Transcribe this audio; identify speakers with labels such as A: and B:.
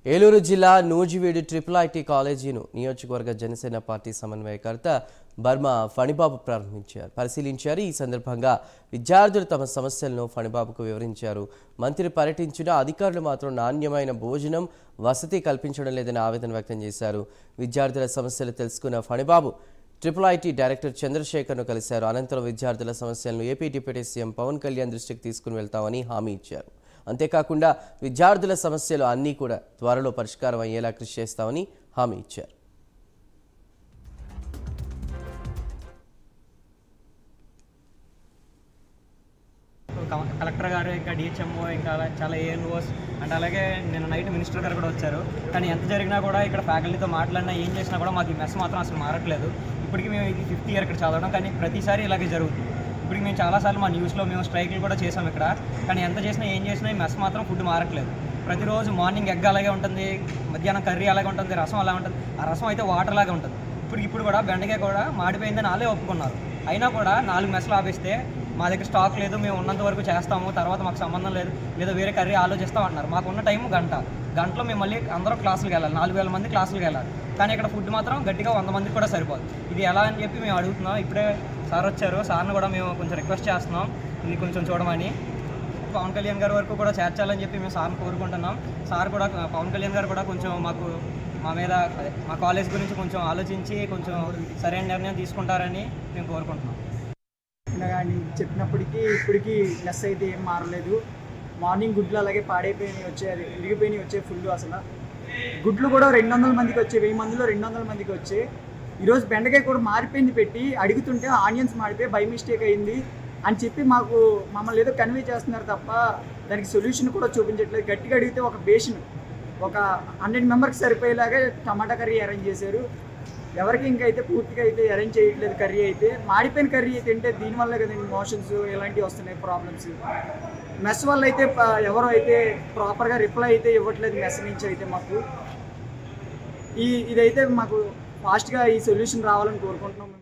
A: ఏలూరు జిల్లా Nuzvid triple IT కాలేజీను నియోజకవర్గ Janasena party సమన్వయకర్త బర్మా ఫణిబాబు పరిశీలించారు. ఈ సందర్భంగా విద్యార్థులు తమ సమస్యలను ఫణిబాబుకు వివరించారు. మంత్రి పర్యటించిన అధికారులు మాత్రం నాణ్యమైన భోజనం, వసతి కల్పించడం లేదని ఆవేదన వ్యక్తం చేశారు. విద్యార్థుల సమస్యలు తెలుసుకున్న ఫణిబాబు ట్రిపుల్ ఐటీ డైరెక్టర్ చంద్రశేఖర్ను కలిశారు. అనంతరం విద్యార్థుల సమస్యలను AP deputy CM Pawan Kalyan దృష్టికి తీసుకుని వెళ్తామని హామీ ఇచ్చారు. అంతేకాకుండా విద్యార్థుల సమస్యలు అన్నీ కూడా త్వరలో పరిష్కారం అయ్యేలా కృషి చేస్తామని హామీ ఇచ్చారు.
B: కలెక్టర్ గారు, ఇంకా డిహెచ్ఎంఓ, ఇంకా చాలా ఏఎన్ఓస్ అండ్ అలాగే నిన్న నైట్ మినిస్టర్ గారు కూడా వచ్చారు. కానీ ఎంత జరిగినా కూడా ఇక్కడ ఫ్యాకల్టీతో మాట్లాడినా ఏం చేసినా కూడా మాకు ఈ మెస్ మాత్రం అసలు మారట్లేదు. ఇప్పటికీ మేము ఇది 5th ఇయర్ ఇక్కడ చదవడం, కానీ ప్రతిసారి ఇలాగే జరుగుతుంది. ఇప్పటికి మేము చాలాసార్లు మా న్యూస్లో మేము స్ట్రైక్లు కూడా చేసాం ఇక్కడ. కానీ ఎంత చేసినా ఏం చేసినా ఈ మెస్ మాత్రం ఫుడ్ మారట్లేదు. ప్రతిరోజు మార్నింగ్ ఎగ్ అలాగే ఉంటుంది, మధ్యాహ్నం కర్రీ అలాగే ఉంటుంది, రసం అలా ఉంటుంది. ఆ రసం అయితే వాటర్ లాగా ఉంటుంది. ఇప్పుడు కూడా బెండకాయ కూడా మాడిపోయిందని వాళ్ళే ఒప్పుకున్నారు. అయినా కూడా 4 మెస్లు ఆపేస్తే మా దగ్గర స్టాక్ లేదు, మేము ఉన్నంత వరకు చేస్తాము, తర్వాత మాకు సంబంధం లేదు, లేదా వేరే కర్రీ ఆలోచిస్తాం అన్నారు. మాకున్న టైం గంటలో మేము మళ్ళీ అందరూ క్లాసులకు వెళ్ళాలి, 4000 మంది క్లాసులకు వెళ్ళాలి. కానీ ఇక్కడ ఫుడ్ మాత్రం గట్టిగా 100 మందికి కూడా సరిపోదు. ఇది ఎలా అని చెప్పి మేము అడుగుతున్నాం. ఇప్పుడే సార్ వచ్చారు, సార్ని కూడా మేము కొంచెం రిక్వెస్ట్ చేస్తున్నాం ఇది కొంచెం చూడమని. పవన్ కళ్యాణ్ గారి వరకు కూడా చేర్చాలని చెప్పి మేము సార్ని కోరుకుంటున్నాం. సార్ కూడా, పవన్ కళ్యాణ్ గారు కూడా కొంచెం మా మీద మా కాలేజ్ గురించి కొంచెం ఆలోచించి కొంచెం సరైన నిర్ణయం తీసుకుంటారని మేము కోరుకుంటున్నాం.
C: కానీ చెప్పినప్పటికీ ఇప్పటికీ మెస్ అయితే ఏం మారలేదు. మార్నింగ్ గుడ్లు అలాగే విరిగిపోయినాయి వచ్చే ఫుల్. అసలు గుడ్లు కూడా 200 మందికి వచ్చాయి, 1000 మందిలో 200 మందికి వచ్చాయి. ఈరోజు బెండకాయ కూడా మారిపోయింది, పెట్టి అడుగుతుంటే ఆనియన్స్ మాడిపోయి బై మిస్టేక్ అయింది అని చెప్పి మమ్మల్ని ఏదో కన్వే చేస్తున్నారు తప్ప దానికి సొల్యూషన్ కూడా చూపించట్లేదు. గట్టిగా అడిగితే ఒక బేషన్ ఒక 100 మెంబర్కి సరిపోయేలాగా టమాటా కర్రీ అరేంజ్ చేశారు. ఎవరికి ఇంకైతే పూర్తిగా అయితే అరేంజ్ చేయట్లేదు. కర్రీ అయితే మాడిపోయిన కర్రీ తింటే దీనివల్ల కదండి మోషన్స్ ఇలాంటివి వస్తున్నాయి ప్రాబ్లమ్స్. మెస్ వల్ల అయితే ఎవరు అయితే ప్రాపర్గా రిప్లై అయితే ఇవ్వట్లేదు మెస్ నుంచి అయితే. మాకు ఇదైతే మాకు ఫాస్ట్గా ఈ సొల్యూషన్ రావాలని కోరుకుంటున్నాం.